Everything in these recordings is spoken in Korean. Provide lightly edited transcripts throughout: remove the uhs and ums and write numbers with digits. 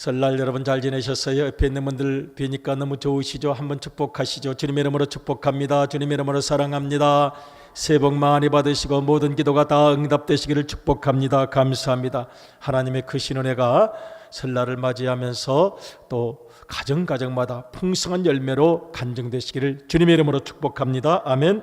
설날 여러분 잘 지내셨어요? 옆에 있는 분들 뵈니까 너무 좋으시죠? 한번 축복하시죠. 주님의 이름으로 축복합니다. 주님의 이름으로 사랑합니다. 새해 복 많이 받으시고 모든 기도가 다 응답되시기를 축복합니다. 감사합니다. 하나님의 크신 은혜가 설날을 맞이하면서 또 가정마다 풍성한 열매로 간증되시기를 주님의 이름으로 축복합니다. 아멘.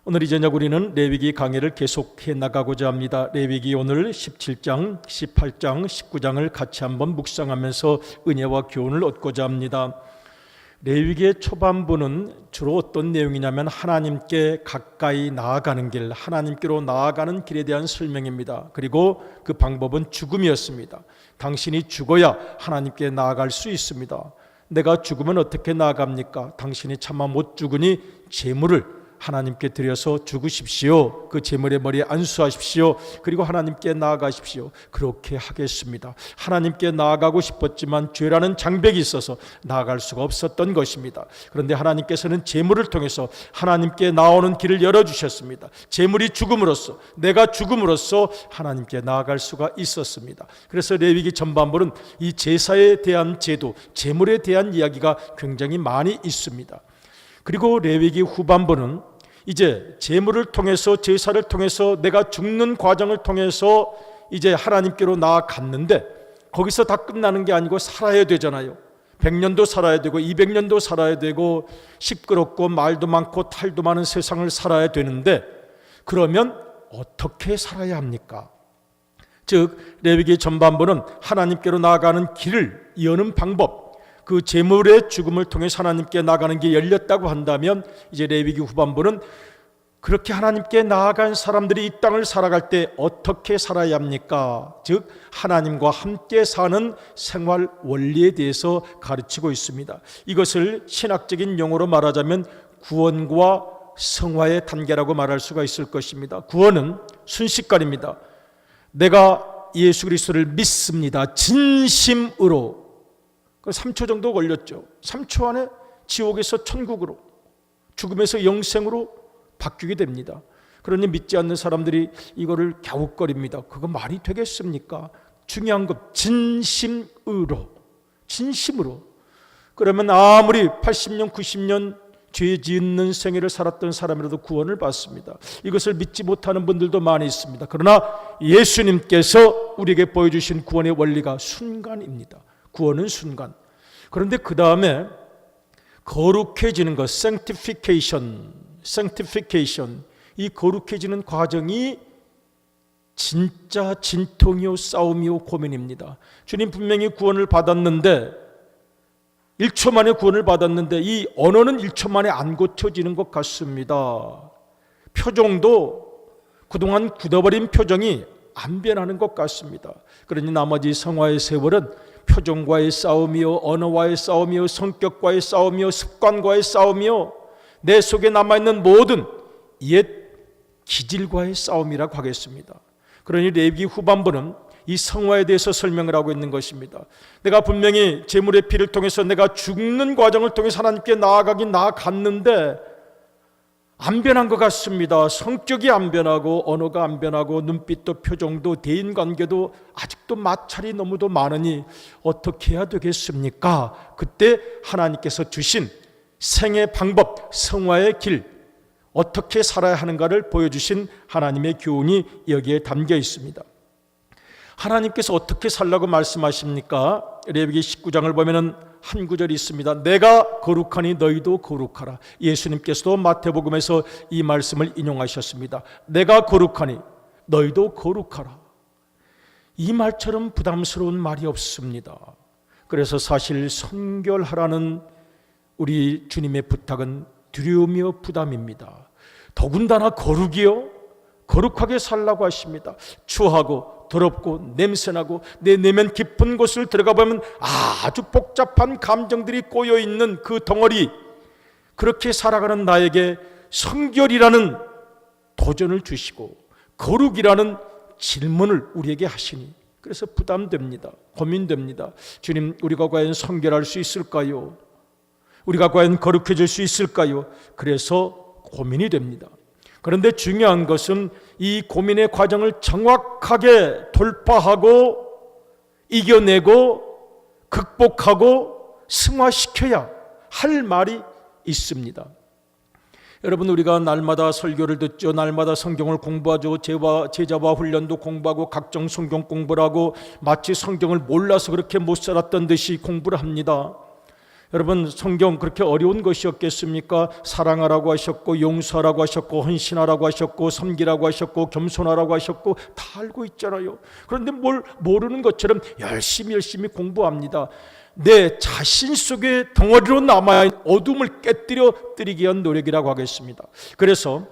오늘 이 저녁 우리는 레위기 강해를 계속해 나가고자 합니다. 레위기 오늘 17장, 18장, 19장을 같이 한번 묵상하면서 은혜와 교훈을 얻고자 합니다. 레위기의 초반부는 주로 어떤 내용이냐면 하나님께 가까이 나아가는 길, 하나님께로 나아가는 길에 대한 설명입니다. 그리고 그 방법은 죽음이었습니다. 당신이 죽어야 하나님께 나아갈 수 있습니다. 내가 죽으면 어떻게 나아갑니까? 당신이 차마 못 죽으니 제물을 하나님께 드려서 죽으십시오. 그 제물의 머리에 안수하십시오. 그리고 하나님께 나아가십시오. 그렇게 하겠습니다. 하나님께 나아가고 싶었지만 죄라는 장벽이 있어서 나아갈 수가 없었던 것입니다. 그런데 하나님께서는 제물을 통해서 하나님께 나오는 길을 열어주셨습니다. 제물이 죽음으로써, 내가 죽음으로써 하나님께 나아갈 수가 있었습니다. 그래서 레위기 전반부는 이 제사에 대한 제도, 제물에 대한 이야기가 굉장히 많이 있습니다. 그리고 레위기 후반부는 이제 제물을 통해서, 제사를 통해서 내가 죽는 과정을 통해서 이제 하나님께로 나아갔는데 거기서 다 끝나는 게 아니고 살아야 되잖아요. 100년도 살아야 되고 200년도 살아야 되고 시끄럽고 말도 많고 탈도 많은 세상을 살아야 되는데 그러면 어떻게 살아야 합니까? 즉 레위기 전반부는 하나님께로 나아가는 길을 여는 방법, 그 제물의 죽음을 통해 하나님께 나아가는 게 열렸다고 한다면 이제 레위기 후반부는 그렇게 하나님께 나아간 사람들이 이 땅을 살아갈 때 어떻게 살아야 합니까? 즉 하나님과 함께 사는 생활 원리에 대해서 가르치고 있습니다. 이것을 신학적인 용어로 말하자면 구원과 성화의 단계라고 말할 수가 있을 것입니다. 구원은 순식간입니다. 내가 예수 그리스도를 믿습니다. 진심으로. 3초 정도 걸렸죠. 3초 안에 지옥에서 천국으로, 죽음에서 영생으로 바뀌게 됩니다. 그러니 믿지 않는 사람들이 이거를 갸웃거립니다. 그거 말이 되겠습니까? 중요한 것, 진심으로. 그러면 아무리 80년, 90년 죄 짓는 생애를 살았던 사람이라도 구원을 받습니다. 이것을 믿지 못하는 분들도 많이 있습니다. 그러나 예수님께서 우리에게 보여주신 구원의 원리가 순간입니다. 구원은 순간. 그런데 그 다음에 거룩해지는 것, sanctification, 이 거룩해지는 과정이 진짜 진통이요 싸움이요 고민입니다. 주님 분명히 구원을 받았는데 1초 만에 구원을 받았는데 이 언어는 1초 만에 안 고쳐지는 것 같습니다. 표정도 그동안 굳어버린 표정이 안 변하는 것 같습니다. 그러니 나머지 성화의 세월은 표정과의 싸움이요, 언어와의 싸움이요, 성격과의 싸움이요, 습관과의 싸움이요, 내 속에 남아있는 모든 옛 기질과의 싸움이라고 하겠습니다. 그러니 레위기 후반부는 이 성화에 대해서 설명을 하고 있는 것입니다. 내가 분명히 제물의 피를 통해서 내가 죽는 과정을 통해서 하나님께 나아갔는데 안 변한 것 같습니다. 성격이 안 변하고 언어가 안 변하고 눈빛도 표정도 대인관계도 아직도 마찰이 너무도 많으니 어떻게 해야 되겠습니까? 그때 하나님께서 주신 생의 방법, 성화의 길, 어떻게 살아야 하는가를 보여주신 하나님의 교훈이 여기에 담겨 있습니다. 하나님께서 어떻게 살라고 말씀하십니까? 레위기 19장을 보면은 한 구절이 있습니다. 내가 거룩하니 너희도 거룩하라. 예수님께서도 마태복음에서 이 말씀을 인용하셨습니다. 내가 거룩하니 너희도 거룩하라. 이 말처럼 부담스러운 말이 없습니다. 그래서 사실 선결하라는 우리 주님의 부탁은 두려움이요 부담입니다. 더군다나 거룩이요, 거룩하게 살라고 하십니다. 추하고 더럽고 냄새나고 내 내면 깊은 곳을 들어가 보면 아주 복잡한 감정들이 꼬여있는 그 덩어리, 그렇게 살아가는 나에게 성결이라는 도전을 주시고 거룩이라는 질문을 우리에게 하시니 그래서 부담됩니다. 고민됩니다. 주님, 우리가 과연 성결할 수 있을까요? 우리가 과연 거룩해질 수 있을까요? 그래서 고민이 됩니다. 그런데 중요한 것은 이 고민의 과정을 정확하게 돌파하고 이겨내고 극복하고 승화시켜야 할 말이 있습니다. 여러분, 우리가 날마다 설교를 듣죠. 날마다 성경을 공부하죠. 제자와 훈련도 공부하고 각종 성경 공부를 하고 마치 성경을 몰라서 그렇게 못 살았던 듯이 공부를 합니다. 여러분, 성경 그렇게 어려운 것이었겠습니까? 사랑하라고 하셨고, 용서하라고 하셨고, 헌신하라고 하셨고, 섬기라고 하셨고, 겸손하라고 하셨고, 다 알고 있잖아요. 그런데 뭘 모르는 것처럼 열심히 공부합니다. 내 자신 속에 덩어리로 남아있는 어둠을 깨뜨려 뜨리기 위한 노력이라고 하겠습니다. 그래서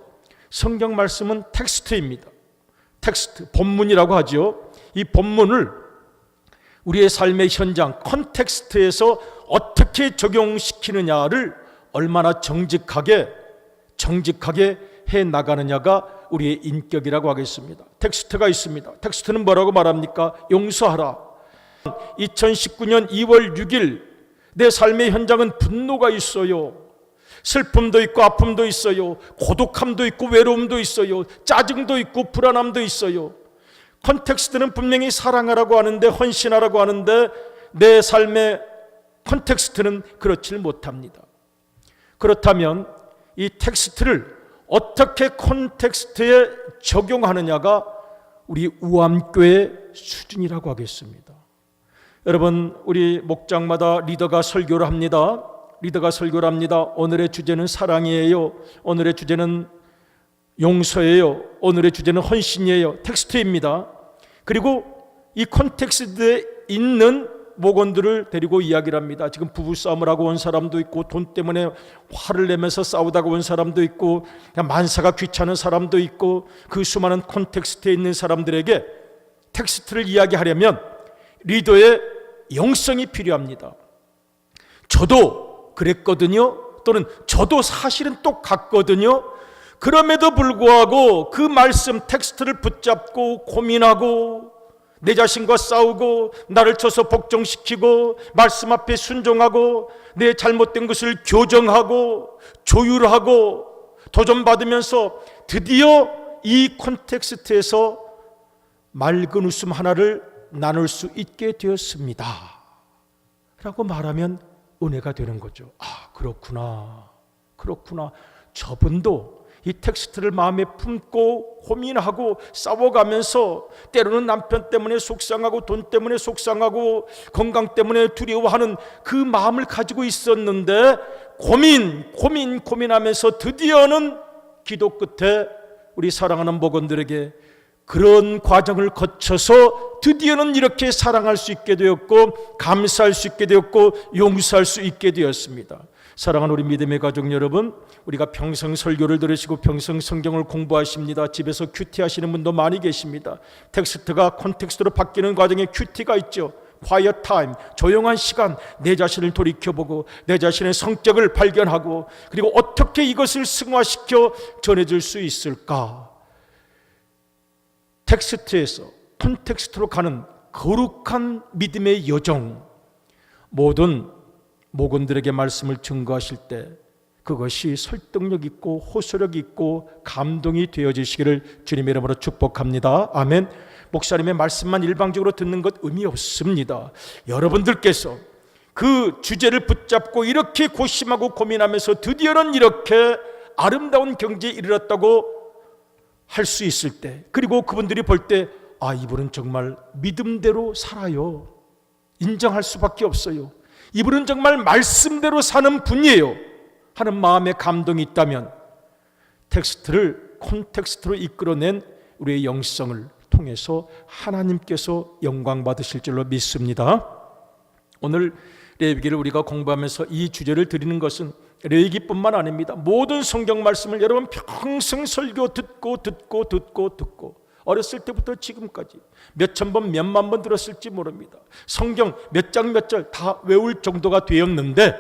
성경 말씀은 텍스트입니다. 텍스트, 본문이라고 하죠. 이 본문을 우리의 삶의 현장, 컨텍스트에서 어떻게 적용시키느냐를 얼마나 정직하게 해 나가느냐가 우리의 인격이라고 하겠습니다. 텍스트가 있습니다. 텍스트는 뭐라고 말합니까? 용서하라. 2019년 2월 6일 내 삶의 현장은 분노가 있어요. 슬픔도 있고 아픔도 있어요. 고독함도 있고 외로움도 있어요. 짜증도 있고 불안함도 있어요. 컨텍스트는 분명히 사랑하라고 하는데, 헌신하라고 하는데, 내 삶의 컨텍스트는 그렇지 못합니다. 그렇다면 이 텍스트를 어떻게 컨텍스트에 적용하느냐가 우리 우암교회 수준이라고 하겠습니다. 여러분, 우리 목장마다 리더가 설교를 합니다. 오늘의 주제는 사랑이에요. 오늘의 주제는 용서예요. 오늘의 주제는 헌신이에요. 텍스트입니다. 그리고 이 컨텍스트에 있는 목원들을 데리고 이야기를 합니다. 지금 부부싸움을 하고 온 사람도 있고, 돈 때문에 화를 내면서 싸우다가 온 사람도 있고, 그냥 만사가 귀찮은 사람도 있고, 그 수많은 컨텍스트에 있는 사람들에게 텍스트를 이야기하려면 리더의 영성이 필요합니다. 저도 그랬거든요. 또는 저도 사실은 똑같거든요. 그럼에도 불구하고 그 말씀 텍스트를 붙잡고 고민하고, 내 자신과 싸우고, 나를 쳐서 복종시키고, 말씀 앞에 순종하고, 내 잘못된 것을 교정하고 조율하고 도전받으면서 드디어 이 콘텍스트에서 맑은 웃음 하나를 나눌 수 있게 되었습니다 라고 말하면 은혜가 되는 거죠. 아, 그렇구나. 저분도 이 텍스트를 마음에 품고 고민하고 싸워가면서 때로는 남편 때문에 속상하고, 돈 때문에 속상하고, 건강 때문에 두려워하는 그 마음을 가지고 있었는데, 고민하면서 드디어는 기도 끝에 우리 사랑하는 목원들에게 그런 과정을 거쳐서 드디어는 이렇게 사랑할 수 있게 되었고, 감사할 수 있게 되었고, 용서할 수 있게 되었습니다. 사랑하는 우리 믿음의 가족 여러분, 우리가 평생 설교를 들으시고 평생 성경을 공부하십니다. 집에서 큐티 하시는 분도 많이 계십니다. 텍스트가 콘텍스트로 바뀌는 과정에 큐티가 있죠. quiet time, 조용한 시간, 내 자신을 돌이켜보고 내 자신의 성격을 발견하고, 그리고 어떻게 이것을 승화시켜 전해줄 수 있을까. 텍스트에서 콘텍스트로 가는 거룩한 믿음의 여정, 모든 목원들에게 말씀을 증거하실 때 그것이 설득력 있고 호소력 있고 감동이 되어지시기를 주님의 이름으로 축복합니다. 아멘. 목사님의 말씀만 일방적으로 듣는 것 의미 없습니다. 여러분들께서 그 주제를 붙잡고 이렇게 고심하고 고민하면서 드디어는 이렇게 아름다운 경지에 이르렀다고 할 수 있을 때, 그리고 그분들이 볼 때, 아, 이분은 정말 믿음대로 살아요, 인정할 수밖에 없어요, 이분은 정말 말씀대로 사는 분이에요 하는 마음의 감동이 있다면, 텍스트를 콘텍스트로 이끌어낸 우리의 영성을 통해서 하나님께서 영광 받으실 줄로 믿습니다. 오늘 레위기를 우리가 공부하면서 이 주제를 드리는 것은 레위기뿐만 아닙니다. 모든 성경 말씀을 여러분 평생 설교 듣고 어렸을 때부터 지금까지 몇천 번 몇만 번 들었을지 모릅니다. 성경 몇 장 몇 절 다 외울 정도가 되었는데,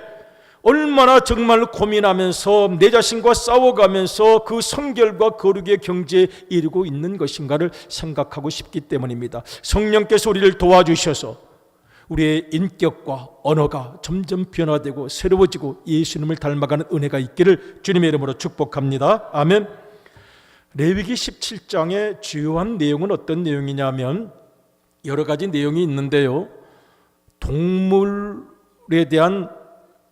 얼마나 정말 고민하면서 내 자신과 싸워가면서 그 성결과 거룩의 경지에 이르고 있는 것인가를 생각하고 싶기 때문입니다. 성령께서 우리를 도와주셔서 우리의 인격과 언어가 점점 변화되고 새로워지고 예수님을 닮아가는 은혜가 있기를 주님의 이름으로 축복합니다. 아멘. 레위기 17장의 주요한 내용은 어떤 내용이냐면 여러 가지 내용이 있는데요, 동물에 대한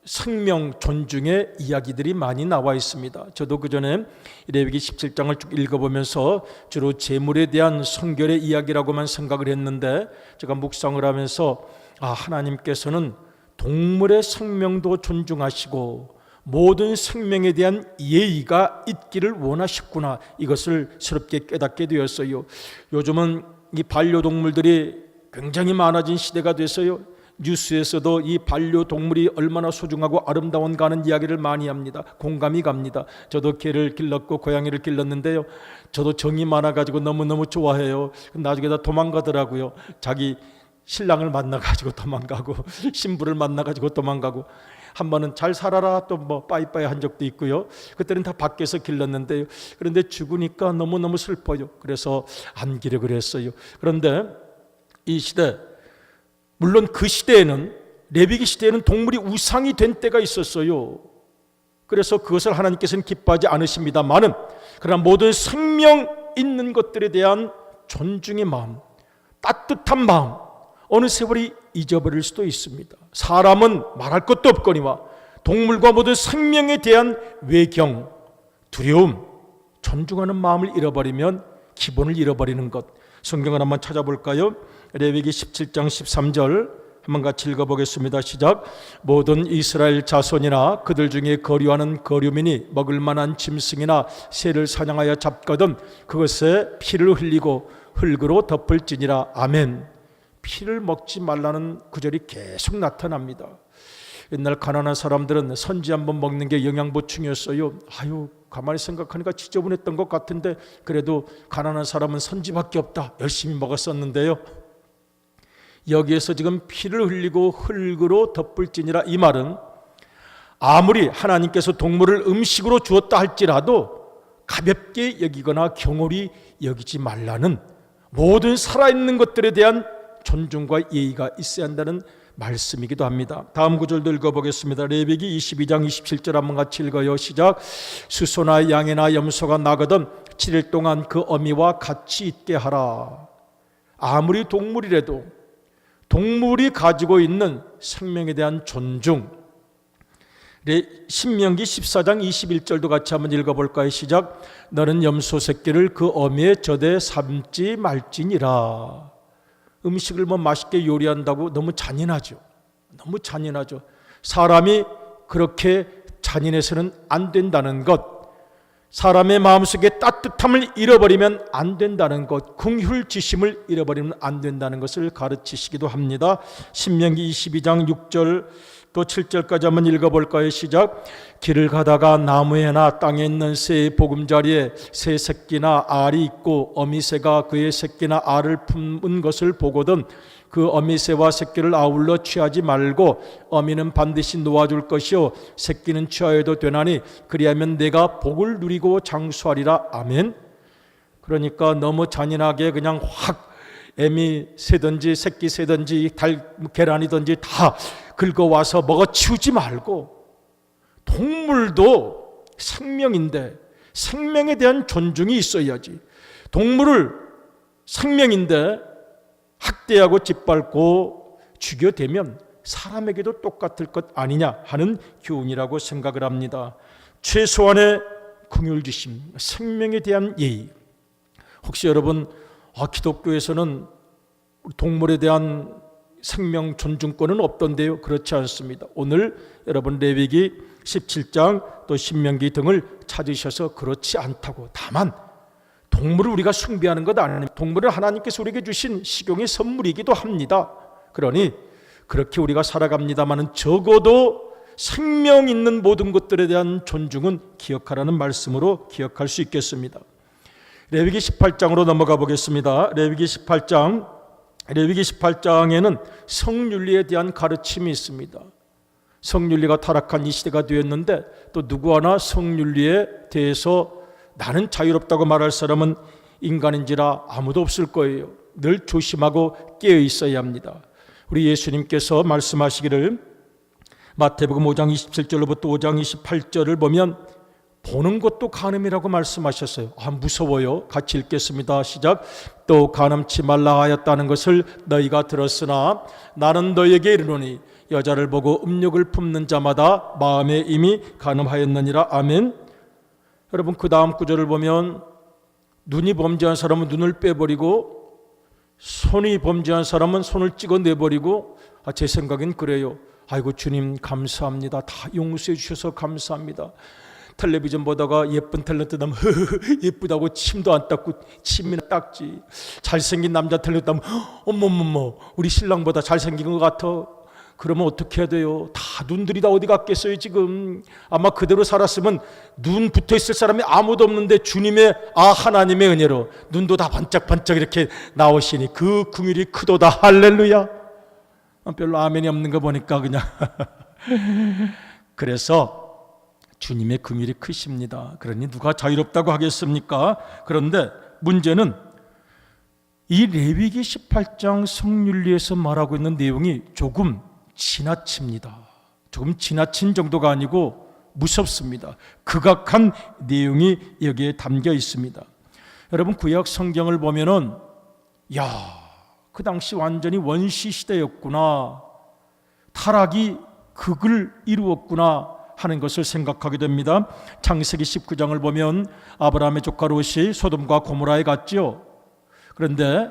생명 존중의 이야기들이 많이 나와 있습니다. 저도 그전에 레위기 17장을 쭉 읽어보면서 주로 재물에 대한 성결의 이야기라고만 생각을 했는데, 제가 묵상을 하면서 하나님께서는 동물의 생명도 존중하시고 모든 생명에 대한 예의가 있기를 원하셨구나, 이것을 새롭게 깨닫게 되었어요. 요즘은 이 반려동물들이 굉장히 많아진 시대가 됐어요. 뉴스에서도 이 반려동물이 얼마나 소중하고 아름다운가 하는 이야기를 많이 합니다. 공감이 갑니다. 저도 개를 길렀고 고양이를 길렀는데요, 저도 정이 많아가지고 너무너무 좋아해요. 나중에 다 도망가더라고요. 자기 신랑을 만나가지고 도망가고 신부를 만나가지고 도망가고, 한 번은 잘 살아라 또 뭐 빠이빠이 한 적도 있고요. 그때는 다 밖에서 길렀는데요, 그런데 죽으니까 너무너무 슬퍼요. 그래서 안 기르기로 했어요. 그런데 이 시대, 물론 그 시대에는, 레위기 시대에는 동물이 우상이 된 때가 있었어요. 그래서 그것을 하나님께서는 기뻐하지 않으십니다만은, 그러나 모든 생명 있는 것들에 대한 존중의 마음, 따뜻한 마음, 어느 세월이 잊어버릴 수도 있습니다. 사람은 말할 것도 없거니와 동물과 모든 생명에 대한 외경, 두려움, 존중하는 마음을 잃어버리면 기본을 잃어버리는 것. 성경을 한번 찾아볼까요? 레위기 17장 13절 한번 같이 읽어보겠습니다. 시작. 모든 이스라엘 자손이나 그들 중에 거류하는 거류민이 먹을 만한 짐승이나 새를 사냥하여 잡거든 그것에 피를 흘리고 흙으로 덮을지니라. 아멘. 피를 먹지 말라는 구절이 계속 나타납니다. 옛날 가난한 사람들은 선지 한번 먹는 게 영양 보충이었어요. 가만히 생각하니까 지저분했던 것 같은데 그래도 가난한 사람은 선지밖에 없다, 열심히 먹었었는데요, 여기에서 지금 피를 흘리고 흙으로 덮을지니라, 이 말은 아무리 하나님께서 동물을 음식으로 주었다 할지라도 가볍게 여기거나 경홀히 여기지 말라는, 모든 살아있는 것들에 대한 존중과 예의가 있어야 한다는 말씀이기도 합니다. 다음 구절도 읽어보겠습니다. 레위기 22장 27절 한번 같이 읽어요. 시작. 수소나 양이나 염소가 나거든 7일 동안 그 어미와 같이 있게 하라. 아무리 동물이라도 동물이 가지고 있는 생명에 대한 존중. 신명기 14장 21절도 같이 한번 읽어볼까요? 시작. 너는 염소 새끼를 그 어미의 젖에 삶지 말지니라. 음식을 맛있게 요리한다고 너무 잔인하죠. 너무 잔인하죠. 사람이 그렇게 잔인해서는 안 된다는 것, 사람의 마음속에 따뜻함을 잃어버리면 안 된다는 것, 긍휼지심을 잃어버리면 안 된다는 것을 가르치시기도 합니다. 신명기 22장 6절 또 7절까지 한번 읽어볼까요? 시작. 길을 가다가 나무에나 땅에 있는 새의 보금자리에 새 새끼나 알이 있고 어미새가 그의 새끼나 알을 품은 것을 보거든 그 어미새와 새끼를 아울러 취하지 말고 어미는 반드시 놓아줄 것이요 새끼는 취하여도 되나니 그리하면 내가 복을 누리고 장수하리라. 아멘. 그러니까 너무 잔인하게 그냥 확 애미 새든지 새끼 새든지 계란이든지 다 긁어와서 먹어치우지 말고, 동물도 생명인데 생명에 대한 존중이 있어야지, 동물을 생명인데 학대하고 짓밟고 죽여대면 사람에게도 똑같을 것 아니냐 하는 교훈이라고 생각을 합니다. 최소한의 긍휼지심, 생명에 대한 예의. 혹시 여러분 기독교에서는 동물에 대한 생명 존중권은 없던데요? 그렇지 않습니다. 오늘 여러분 레위기 17장 또 신명기 등을 찾으셔서 그렇지 않다고, 다만 동물을 우리가 숭배하는 것 아닙니다. 동물은 하나님께서 우리에게 주신 식용의 선물이기도 합니다. 그러니 그렇게 우리가 살아갑니다마는 적어도 생명 있는 모든 것들에 대한 존중은 기억하라는 말씀으로 기억할 수 있겠습니다. 레위기 18장으로 넘어가 보겠습니다. 레위기 18장에는 성윤리에 대한 가르침이 있습니다. 성윤리가 타락한 이 시대가 되었는데 또 누구 하나 성윤리에 대해서 나는 자유롭다고 말할 사람은 인간인지라 아무도 없을 거예요. 늘 조심하고 깨어 있어야 합니다. 우리 예수님께서 말씀하시기를 마태복음 5장 27절로부터 5장 28절을 보면 보는 것도 간음이라고 말씀하셨어요. 무서워요. 같이 읽겠습니다. 시작. 또 간음치 말라 하였다는 것을 너희가 들었으나 나는 너희에게 이르노니 여자를 보고 음욕을 품는 자마다 마음에 이미 간음하였느니라. 아멘. 여러분, 그 다음 구절을 보면 눈이 범죄한 사람은 눈을 빼버리고 손이 범죄한 사람은 손을 찍어내버리고, 제 생각엔 그래요. 아이고 주님 감사합니다. 다 용서해 주셔서 감사합니다. 텔레비전 보다가 예쁜 탤런트 나면 예쁘다고 침도 안 닦고 침이나 닦지. 잘생긴 남자 탤런트 나면 어머머머 우리 신랑보다 잘생긴 것 같아. 그러면 어떻게 해야 돼요? 다 눈들이 다 어디 갔겠어요 지금. 아마 그대로 살았으면 눈 붙어있을 사람이 아무도 없는데 주님의 하나님의 은혜로 눈도 다 반짝반짝 이렇게 나오시니 그 긍휼이 크도다. 할렐루야. 별로 아멘이 없는 거 보니까 그냥 그래서 주님의 긍휼이 크십니다. 그러니 누가 자유롭다고 하겠습니까? 그런데 문제는 이 레위기 18장 성윤리에서 말하고 있는 내용이 조금 지나칩니다. 조금 지나친 정도가 아니고 무섭습니다. 극악한 내용이 여기에 담겨 있습니다. 여러분, 구약 성경을 보면은 그 당시 완전히 원시 시대였구나, 타락이 극을 이루었구나 하는 것을 생각하게 됩니다. 창세기 19장을 보면 아브라함의 조카 롯이 소돔과 고모라에 갔지요. 그런데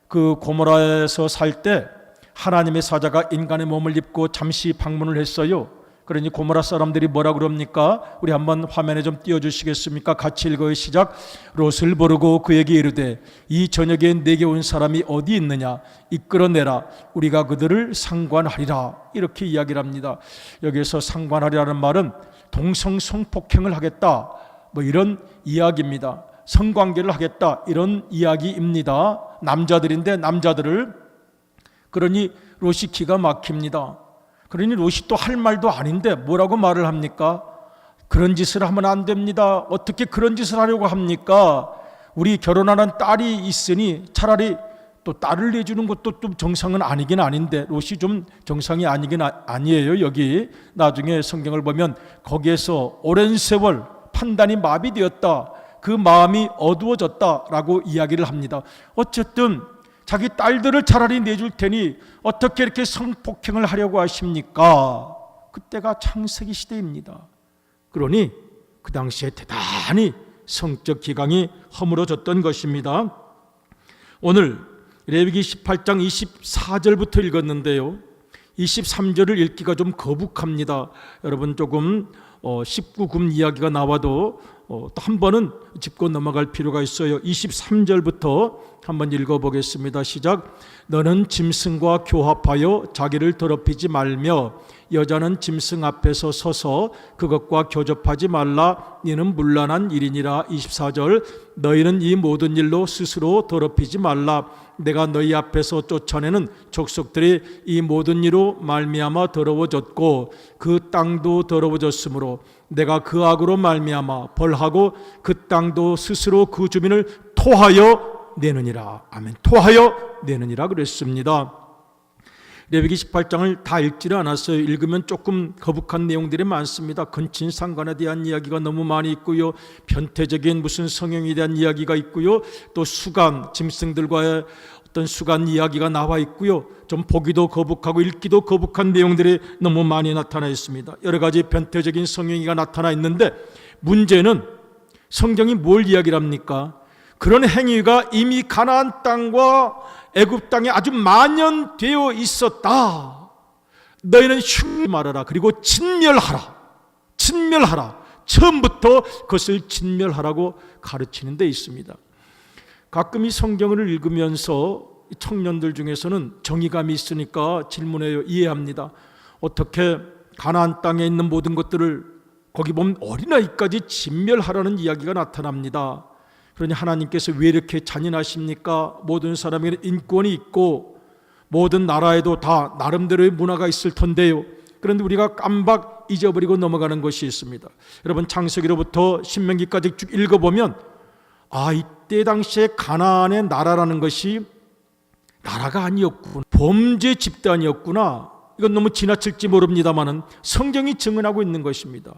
그 고모라에서 살 때 하나님의 사자가 인간의 몸을 입고 잠시 방문을 했어요. 그러니 고모라 사람들이 뭐라 그럽니까? 우리 한번 화면에 좀 띄워주시겠습니까? 같이 읽어요. 시작. 롯을 부르고 그에게 이르되 이 저녁에 내게 온 사람이 어디 있느냐? 이끌어내라. 우리가 그들을 상관하리라. 이렇게 이야기를 합니다. 여기서 상관하리라는 말은 동성성폭행을 하겠다, 이런 이야기입니다. 성관계를 하겠다, 이런 이야기입니다. 남자들인데 남자들을. 그러니 롯이 기가 막힙니다. 그러니 롯이 또 할 말도 아닌데 뭐라고 말을 합니까? 그런 짓을 하면 안 됩니다. 어떻게 그런 짓을 하려고 합니까? 우리 결혼하는 딸이 있으니 차라리 또 딸을 내주는 것도 좀 정상은 아니긴 아닌데, 롯이 좀 정상이 아니긴 아니에요. 여기 나중에 성경을 보면 거기에서 오랜 세월 판단이 마비되었다, 그 마음이 어두워졌다라고 이야기를 합니다. 어쨌든 자기 딸들을 차라리 내줄 테니 어떻게 이렇게 성폭행을 하려고 하십니까? 그때가 창세기 시대입니다. 그러니 그 당시에 대단히 성적 기강이 허물어졌던 것입니다. 오늘 레위기 18장 24절부터 읽었는데요, 23절을 읽기가 좀 거북합니다. 여러분 조금 19금 이야기가 나와도 또 한 번은 짚고 넘어갈 필요가 있어요. 23절부터 한번 읽어보겠습니다. 시작. 너는 짐승과 교합하여 자기를 더럽히지 말며 여자는 짐승 앞에서 서서 그것과 교접하지 말라. 이는 문란한 일이니라. 24절. 너희는 이 모든 일로 스스로 더럽히지 말라. 내가 너희 앞에서 쫓아내는 족속들이 이 모든 일로 말미암아 더러워졌고 그 땅도 더러워졌으므로 내가 그 악으로 말미암아 벌하고 그 땅도 스스로 그 주민을 토하여 내느니라. 아멘. 토하여 내느니라 그랬습니다. 레위기 18장을 다 읽지를 않았어요. 읽으면 조금 거북한 내용들이 많습니다. 근친상간에 대한 이야기가 너무 많이 있고요, 변태적인 무슨 성형에 대한 이야기가 있고요, 또 수간, 짐승들과의 어떤 수간 이야기가 나와 있고요, 좀 보기도 거북하고 읽기도 거북한 내용들이 너무 많이 나타나 있습니다. 여러 가지 변태적인 성형이가 나타나 있는데, 문제는 성경이 뭘 이야기를 합니까? 그런 행위가 이미 가나안 땅과 애굽 땅에 아주 만연되어 있었다. 너희는 흉히 말하라. 그리고 진멸하라. 진멸하라. 처음부터 그것을 진멸하라고 가르치는 데 있습니다. 가끔 이 성경을 읽으면서 청년들 중에서는 정의감이 있으니까 질문해요. 이해합니다. 어떻게 가나안 땅에 있는 모든 것들을 거기 보면 어린아이까지 진멸하라는 이야기가 나타납니다. 그러니 하나님께서 왜 이렇게 잔인하십니까? 모든 사람에게 인권이 있고 모든 나라에도 다 나름대로의 문화가 있을 텐데요. 그런데 우리가 깜박 잊어버리고 넘어가는 것이 있습니다. 여러분 창세기로부터 신명기까지 쭉 읽어보면 이때 당시에 가나안의 나라라는 것이 나라가 아니었구나, 범죄 집단이었구나, 이건 너무 지나칠지 모릅니다마는 성경이 증언하고 있는 것입니다.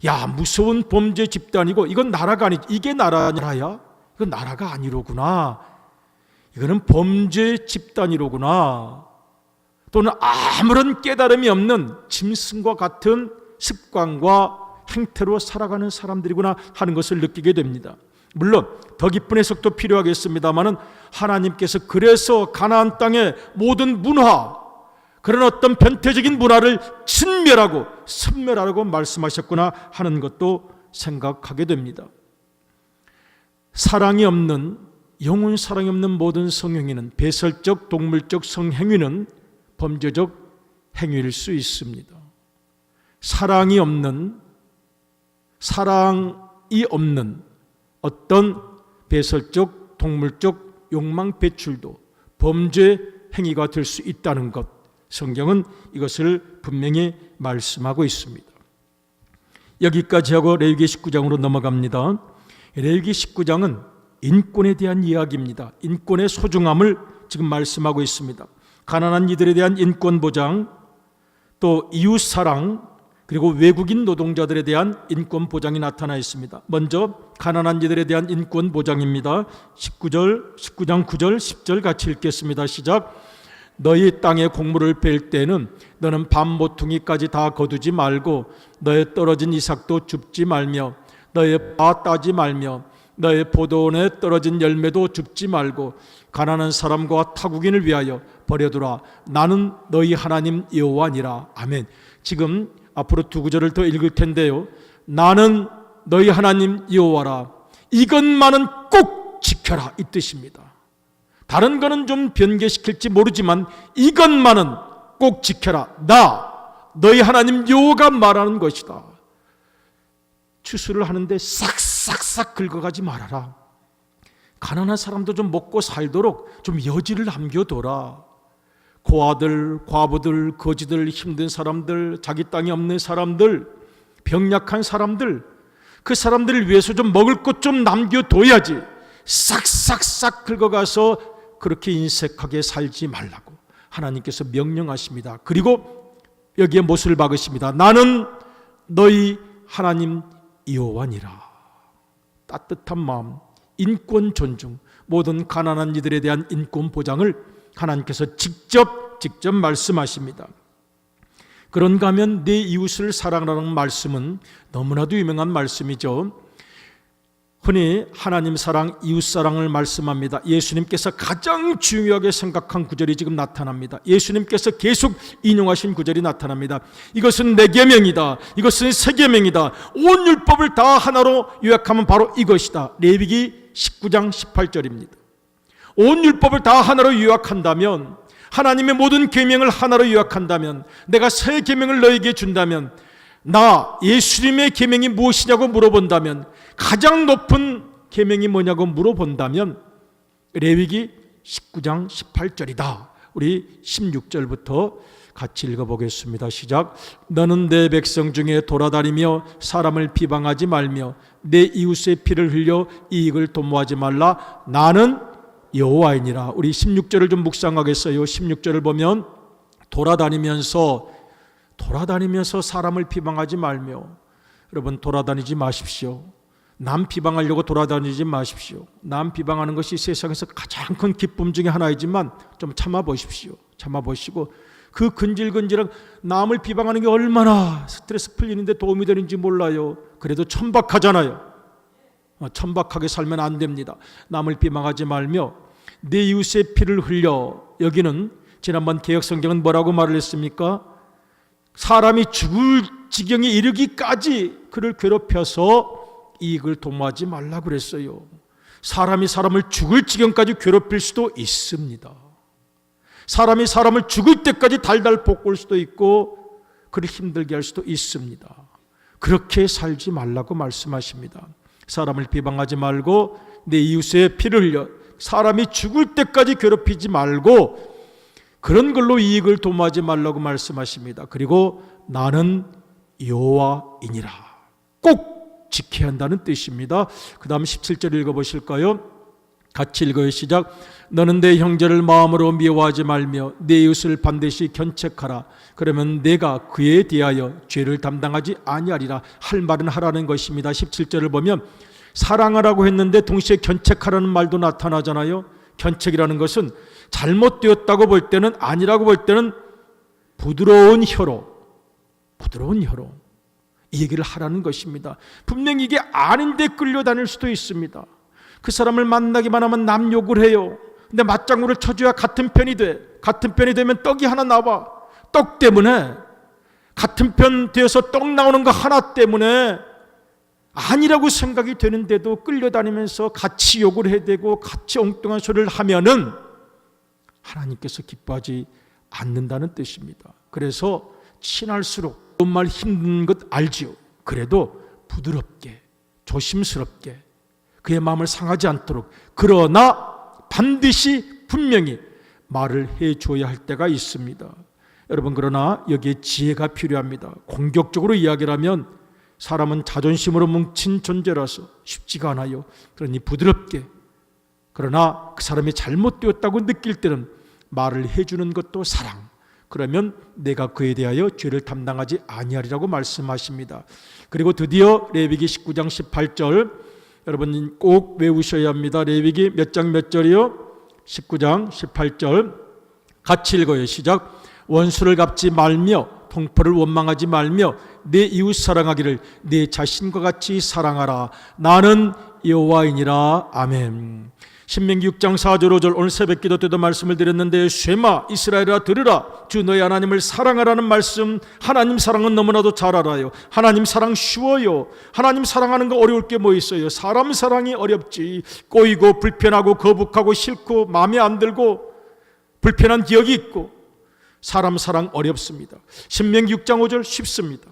야, 무서운 범죄 집단이고 이건 나라가 아니지. 이게 나라야? 이건 나라가 아니로구나. 이거는 범죄 집단이로구나. 또는 아무런 깨달음이 없는 짐승과 같은 습관과 행태로 살아가는 사람들이구나 하는 것을 느끼게 됩니다. 물론 더 깊은 해석도 필요하겠습니다마는 하나님께서 그래서 가나안 땅의 모든 문화, 그런 어떤 변태적인 문화를 진멸하고 섬멸하라고 말씀하셨구나 하는 것도 생각하게 됩니다. 사랑이 없는, 영혼 사랑이 없는 모든 성행위는, 배설적 동물적 성행위는 범죄적 행위일 수 있습니다. 사랑이 없는 어떤 배설적 동물적 욕망 배출도 범죄 행위가 될 수 있다는 것, 성경은 이것을 분명히 말씀하고 있습니다. 여기까지 하고 레위기 19장으로 넘어갑니다. 레위기 19장은 인권에 대한 이야기입니다. 인권의 소중함을 지금 말씀하고 있습니다. 가난한 이들에 대한 인권 보장, 또 이웃 사랑, 그리고 외국인 노동자들에 대한 인권 보장이 나타나 있습니다. 먼저 가난한 이들에 대한 인권 보장입니다. 19장 9절 10절 같이 읽겠습니다. 시작. 너희 땅에 곡물을 뺄 때는 너는 밤 모퉁이까지 다 거두지 말고 너의 떨어진 이삭도 줍지 말며 너의 바 따지 말며 너의 포도원에 떨어진 열매도 줍지 말고 가난한 사람과 타국인을 위하여 버려두라. 나는 너희 하나님 여호와니라. 아멘. 지금 앞으로 두 구절을 더 읽을 텐데요. 나는 너희 하나님 여호와라. 이것만은 꼭 지켜라, 이 뜻입니다. 다른 거는 좀 변개시킬지 모르지만 이것만은 꼭 지켜라. 나 너희 하나님 여호와가 말하는 것이다. 추수를 하는데 싹싹싹 긁어가지 말아라. 가난한 사람도 좀 먹고 살도록 좀 여지를 남겨둬라. 고아들, 과부들, 거지들, 힘든 사람들, 자기 땅이 없는 사람들, 병약한 사람들, 그 사람들을 위해서 좀 먹을 것 좀 남겨둬야지. 싹싹싹 긁어가서 그렇게 인색하게 살지 말라고 하나님께서 명령하십니다. 그리고 여기에 못을 박으십니다. 나는 너희 하나님 여호와니라. 따뜻한 마음, 인권 존중, 모든 가난한 이들에 대한 인권 보장을 하나님께서 직접 말씀하십니다. 그런가 하면 내 이웃을 사랑하라는 말씀은 너무나도 유명한 말씀이죠. 흔히 하나님 사랑, 이웃 사랑을 말씀합니다. 예수님께서 가장 중요하게 생각한 구절이 지금 나타납니다. 예수님께서 계속 인용하신 구절이 나타납니다. 이것은 내 계명이다. 이것은 새 계명이다. 온 율법을 다 하나로 요약하면 바로 이것이다. 레위기 19장 18절입니다. 온 율법을 다 하나로 요약한다면, 하나님의 모든 계명을 하나로 요약한다면, 내가 새 계명을 너에게 준다면, 나 예수님의 계명이 무엇이냐고 물어본다면, 가장 높은 계명이 뭐냐고 물어본다면 레위기 19장 18절이다. 우리 16절부터 같이 읽어보겠습니다. 시작. 너는 내 백성 중에 돌아다니며 사람을 비방하지 말며 내 이웃의 피를 흘려 이익을 도모하지 말라. 나는 여호와이니라. 우리 16절을 좀 묵상하겠어요. 16절을 보면 돌아다니면서 사람을 비방하지 말며, 여러분 돌아다니지 마십시오. 남 비방하려고 돌아다니지 마십시오. 남 비방하는 것이 세상에서 가장 큰 기쁨 중에 하나이지만 좀 참아보십시오. 참아보시고 그 근질근질한 남을 비방하는 게 얼마나 스트레스 풀리는데 도움이 되는지 몰라요. 그래도 천박하잖아요. 천박하게 살면 안 됩니다. 남을 비방하지 말며 내 이웃의 피를 흘려, 여기는 지난번 개역성경은 뭐라고 말을 했습니까? 사람이 죽을 지경에 이르기까지 그를 괴롭혀서 이익을 도모하지 말라고 그랬어요. 사람이 사람을 죽을 지경까지 괴롭힐 수도 있습니다. 사람이 사람을 죽을 때까지 달달 볶을 수도 있고 그를 힘들게 할 수도 있습니다. 그렇게 살지 말라고 말씀하십니다. 사람을 비방하지 말고 내 이웃의 피를 흘려 사람이 죽을 때까지 괴롭히지 말고 그런 걸로 이익을 도모하지 말라고 말씀하십니다. 그리고 나는 여호와이니라. 꼭 지켜야 한다는 뜻입니다. 그 다음 17절 읽어보실까요? 같이 읽어요. 시작. 너는 내 형제를 마음으로 미워하지 말며 내 이웃을 반드시 견책하라. 그러면 내가 그에 대하여 죄를 담당하지 아니하리라. 할 말은 하라는 것입니다. 17절을 보면 사랑하라고 했는데 동시에 견책하라는 말도 나타나잖아요. 견책이라는 것은 잘못되었다고 볼 때는, 아니라고 볼 때는 부드러운 혀로 이 얘기를 하라는 것입니다. 분명히 이게 아닌데 끌려다닐 수도 있습니다. 그 사람을 만나기만 하면 남 욕을 해요. 근데 맞장구를 쳐줘야 같은 편이 돼. 같은 편이 되면 떡이 하나 나와. 떡 때문에, 같은 편 되어서 떡 나오는 거 하나 때문에 아니라고 생각이 되는데도 끌려다니면서 같이 욕을 해야 되고 같이 엉뚱한 소리를 하면은 하나님께서 기뻐하지 않는다는 뜻입니다. 그래서 친할수록 정말 힘든 것 알지요. 그래도 부드럽게, 조심스럽게, 그의 마음을 상하지 않도록, 그러나 반드시 분명히 말을 해줘야 할 때가 있습니다. 여러분, 그러나 여기에 지혜가 필요합니다. 공격적으로 이야기를 하면 사람은 자존심으로 뭉친 존재라서 쉽지가 않아요. 그러니 부드럽게, 그러나 그 사람이 잘못되었다고 느낄 때는 말을 해주는 것도 사랑. 그러면 내가 그에 대하여 죄를 담당하지 아니하리라고 말씀하십니다. 그리고 드디어 레위기 19장 18절, 여러분 꼭 외우셔야 합니다. 레위기 몇 장 몇 절이요? 19장 18절 같이 읽어요. 시작. 원수를 갚지 말며 동포를 원망하지 말며 내 이웃 사랑하기를 내 자신과 같이 사랑하라. 나는 여호와이니라. 아멘. 신명기 6장 4절 5절 오늘 새벽 기도 때도 말씀을 드렸는데, 쉐마 이스라엘아 들으라, 주 너희 하나님을 사랑하라는 말씀. 하나님 사랑은 너무나도 잘 알아요. 하나님 사랑 쉬워요. 하나님 사랑하는 거 어려울 게 뭐 있어요? 사람 사랑이 어렵지. 꼬이고 불편하고 거북하고 싫고 마음에 안 들고 불편한 기억이 있고, 사람 사랑 어렵습니다. 신명기 6장 5절 쉽습니다.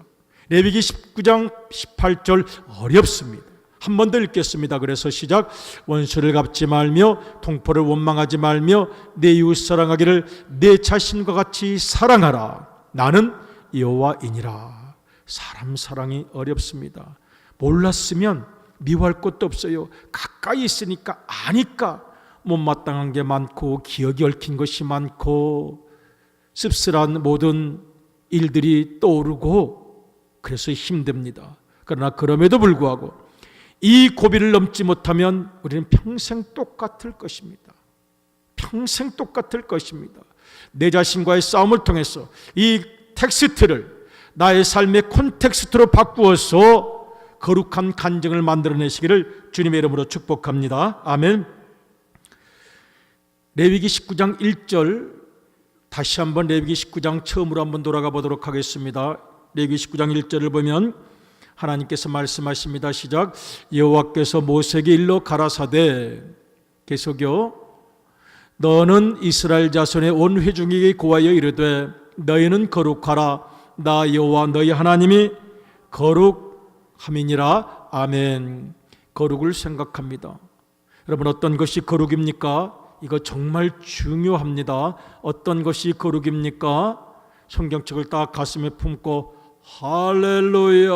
레위기 19장 18절 어렵습니다. 한 번 더 읽겠습니다. 그래서 시작. 원수를 갚지 말며 동포를 원망하지 말며 내 이웃 사랑하기를 내 자신과 같이 사랑하라. 나는 여호와이니라. 사람 사랑이 어렵습니다. 몰랐으면 미워할 것도 없어요. 가까이 있으니까 아니까 못마땅한 게 많고 기억이 얽힌 것이 많고 씁쓸한 모든 일들이 떠오르고 그래서 힘듭니다. 그러나 그럼에도 불구하고 이 고비를 넘지 못하면 우리는 평생 똑같을 것입니다. 평생 똑같을 것입니다. 내 자신과의 싸움을 통해서 이 텍스트를 나의 삶의 콘텍스트로 바꾸어서 거룩한 간증을 만들어내시기를 주님의 이름으로 축복합니다. 아멘. 레위기 19장 1절 다시 한번 레위기 19장 처음으로 한번 돌아가 보도록 하겠습니다. 레위기 19장 1절을 보면 하나님께서 말씀하십니다. 시작. 여호와께서 모세에게 일러 가라사대, 계속요. 너는 이스라엘 자손의 온 회중에게 고하여 이르되 너희는 거룩하라. 나 여호와 너희 하나님이 거룩함이니라. 아멘. 거룩을 생각합니다. 여러분, 어떤 것이 거룩입니까? 이거 정말 중요합니다. 어떤 것이 거룩입니까? 성경책을 딱 가슴에 품고 할렐루야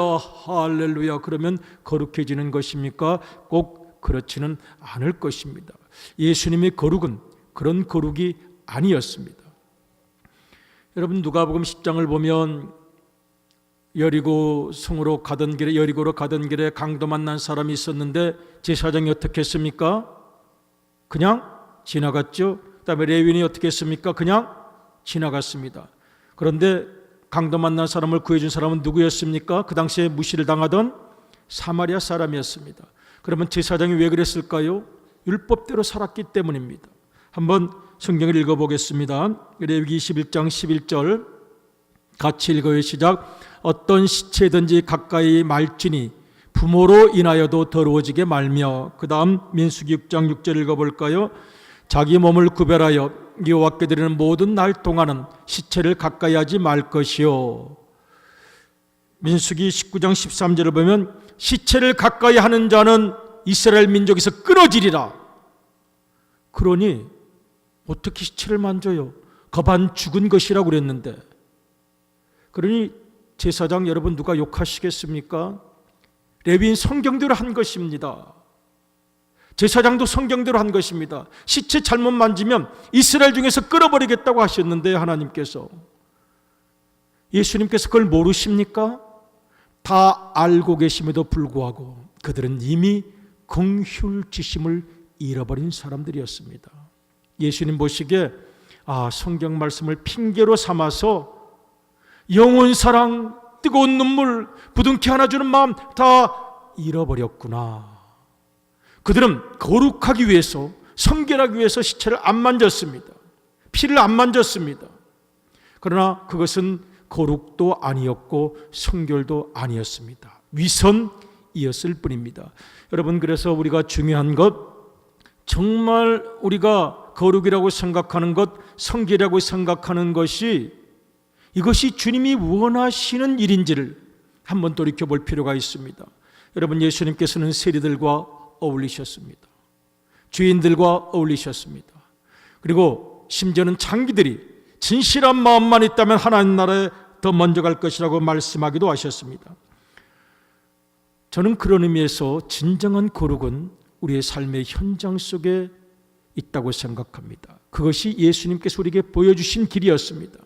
할렐루야 그러면 거룩해지는 것입니까? 꼭 그렇지는 않을 것입니다. 예수님의 거룩은 그런 거룩이 아니었습니다. 여러분, 누가복음 10장을 보면 여리고 성으로 가던 길에, 여리고로 가던 길에 강도 만난 사람이 있었는데 제사장이 어떻게 했습니까? 그냥 지나갔죠. 그다음에 레위인이 어떻게 했습니까? 그냥 지나갔습니다. 그런데 강도 만난 사람을 구해준 사람은 누구였습니까? 그 당시에 무시를 당하던 사마리아 사람이었습니다. 그러면 제사장이 왜 그랬을까요? 율법대로 살았기 때문입니다. 한번 성경을 읽어보겠습니다. 레위기 21장 11절 같이 읽어요. 시작. 어떤 시체든지 가까이 말지니 부모로 인하여도 더러워지게 말며. 그 다음 민수기 6장 6절 읽어볼까요? 자기 몸을 구별하여 여호와께 드리는 모든 날 동안은 시체를 가까이 하지 말 것이요. 민수기 19장 13절을 보면 시체를 가까이 하는 자는 이스라엘 민족에서 끊어지리라. 그러니 어떻게 시체를 만져요? 거반 죽은 것이라고 그랬는데. 그러니 제사장 여러분 누가 욕하시겠습니까? 레위인 성경대로 한 것입니다. 제사장도 성경대로 한 것입니다. 시체 잘못 만지면 이스라엘 중에서 끌어버리겠다고 하셨는데 하나님께서, 예수님께서 그걸 모르십니까? 다 알고 계심에도 불구하고 그들은 이미 긍휼지심을 잃어버린 사람들이었습니다. 예수님 보시기에 성경 말씀을 핑계로 삼아서 영원 사랑, 뜨거운 눈물, 부둥켜 안아주는 마음 다 잃어버렸구나. 그들은 거룩하기 위해서, 성결하기 위해서 시체를 안 만졌습니다. 피를 안 만졌습니다. 그러나 그것은 거룩도 아니었고 성결도 아니었습니다. 위선이었을 뿐입니다. 여러분, 그래서 우리가 중요한 것, 정말 우리가 거룩이라고 생각하는 것, 성결이라고 생각하는 것이 이것이 주님이 원하시는 일인지를 한번 돌이켜볼 필요가 있습니다. 여러분, 예수님께서는 세리들과 어울리셨습니다. 죄인들과 어울리셨습니다. 그리고 심지어는 장기들이 진실한 마음만 있다면 하나님 나라에 더 먼저 갈 것이라고 말씀하기도 하셨습니다. 저는 그런 의미에서 진정한 거룩은 우리의 삶의 현장 속에 있다고 생각합니다. 그것이 예수님께서 우리에게 보여주신 길이었습니다.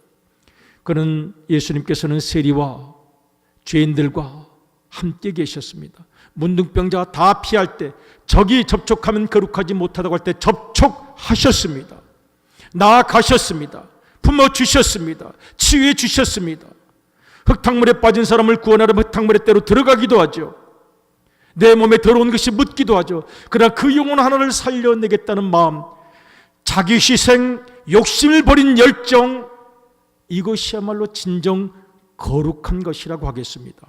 그는, 예수님께서는 세리와 죄인들과 함께 계셨습니다. 문둥병자가 다 피할 때, 적이 접촉하면 거룩하지 못하다고 할 때 접촉하셨습니다. 나아가셨습니다. 품어주셨습니다. 치유해 주셨습니다. 흙탕물에 빠진 사람을 구원하려면 흙탕물에 때로 들어가기도 하죠. 내 몸에 더러운 것이 묻기도 하죠. 그러나 그 영혼 하나를 살려내겠다는 마음, 자기 희생, 욕심을 버린 열정, 이것이야말로 진정 거룩한 것이라고 하겠습니다.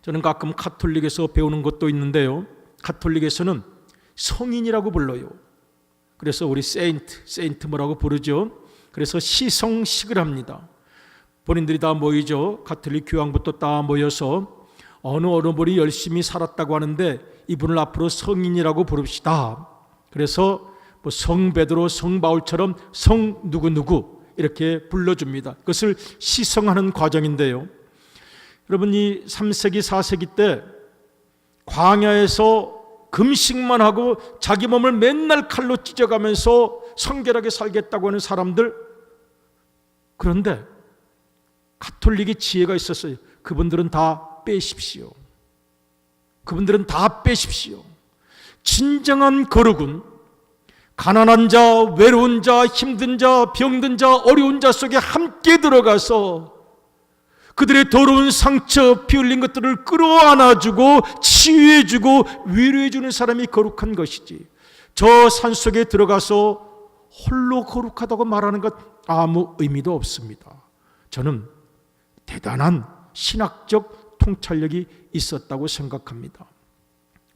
저는 가끔 가톨릭에서 배우는 것도 있는데요, 가톨릭에서는 성인이라고 불러요. 그래서 우리 세인트 뭐라고 부르죠. 그래서 시성식을 합니다. 본인들이 다 모이죠. 가톨릭 교황부터 다 모여서 어느 분이 열심히 살았다고 하는데 이분을 앞으로 성인이라고 부릅시다. 그래서 뭐 성 베드로, 성 바울처럼 성 누구누구 이렇게 불러줍니다. 그것을 시성하는 과정인데요, 여러분, 이 3세기 4세기 때 광야에서 금식만 하고 자기 몸을 맨날 칼로 찢어가면서 성결하게 살겠다고 하는 사람들, 그런데 가톨릭의 지혜가 있었어요. 그분들은 다 빼십시오. 그분들은 다 빼십시오. 진정한 거룩은 가난한 자, 외로운 자, 힘든 자, 병든 자, 어려운 자 속에 함께 들어가서 그들의 더러운 상처, 피 흘린 것들을 끌어안아주고 치유해주고 위로해주는 사람이 거룩한 것이지, 저 산속에 들어가서 홀로 거룩하다고 말하는 것 아무 의미도 없습니다. 저는 대단한 신학적 통찰력이 있었다고 생각합니다.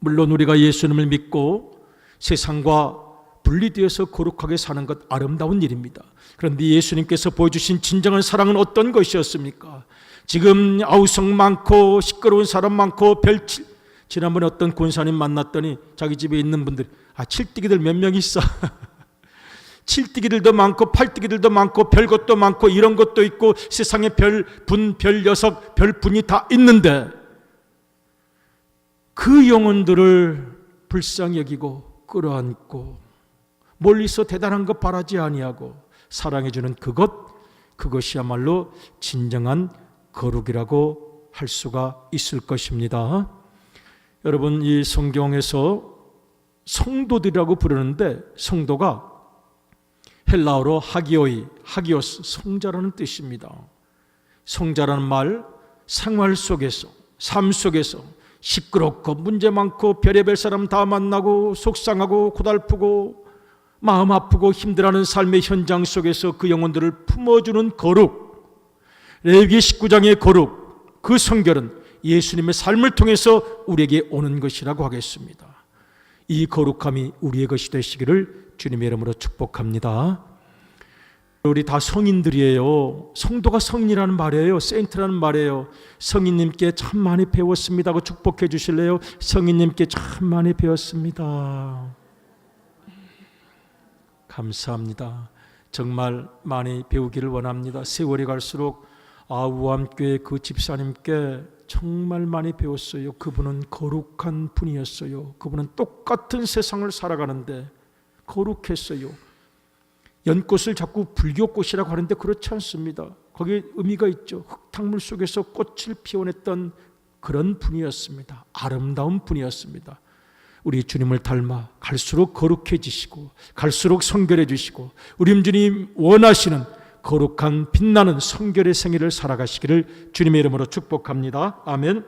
물론 우리가 예수님을 믿고 세상과 분리되어서 거룩하게 사는 것 아름다운 일입니다. 그런데 예수님께서 보여주신 진정한 사랑은 어떤 것이었습니까? 지금 아우성 많고 시끄러운 사람 많고 지난번에 어떤 권사님 만났더니 자기 집에 있는 분들, 칠뜨기들 몇 명 있어. 칠뜨기들도 많고 팔뜨기들도 많고 별것도 많고 이런 것도 있고 세상에 별 녀석, 별분이 다 있는데 그 영혼들을 불쌍히 여기고 끌어안고 멀리서 대단한 것 바라지 아니하고 사랑해주는 그것이야말로 진정한 거룩이라고 할 수가 있을 것입니다. 여러분, 이 성경에서 성도들이라고 부르는데 성도가 헬라어로 하기오스, 성자라는 뜻입니다. 성자라는 말, 생활 속에서, 삶 속에서 시끄럽고 문제 많고 별의별 사람 다 만나고 속상하고 고달프고 마음 아프고 힘들어하는 삶의 현장 속에서 그 영혼들을 품어주는 거룩, 레위기 19장의 거룩, 그 성결은 예수님의 삶을 통해서 우리에게 오는 것이라고 하겠습니다. 이 거룩함이 우리의 것이 되시기를 주님의 이름으로 축복합니다. 우리 다 성인들이에요. 성도가 성인이라는 말이에요. 세인트라는 말이에요. 성인님께 참 많이 배웠습니다 하고 축복해 주실래요? 성인님께 참 많이 배웠습니다. 감사합니다. 정말 많이 배우기를 원합니다. 세월이 갈수록 아우암교회 그 집사님께 정말 많이 배웠어요. 그분은 거룩한 분이었어요. 그분은 똑같은 세상을 살아가는데 거룩했어요. 연꽃을 자꾸 불교꽃이라고 하는데 그렇지 않습니다. 거기에 의미가 있죠. 흙탕물 속에서 꽃을 피워냈던 그런 분이었습니다. 아름다운 분이었습니다. 우리 주님을 닮아 갈수록 거룩해지시고 갈수록 성결해지시고 우리 주님 원하시는 거룩한 빛나는 성결의 생애를 살아가시기를 주님의 이름으로 축복합니다. 아멘.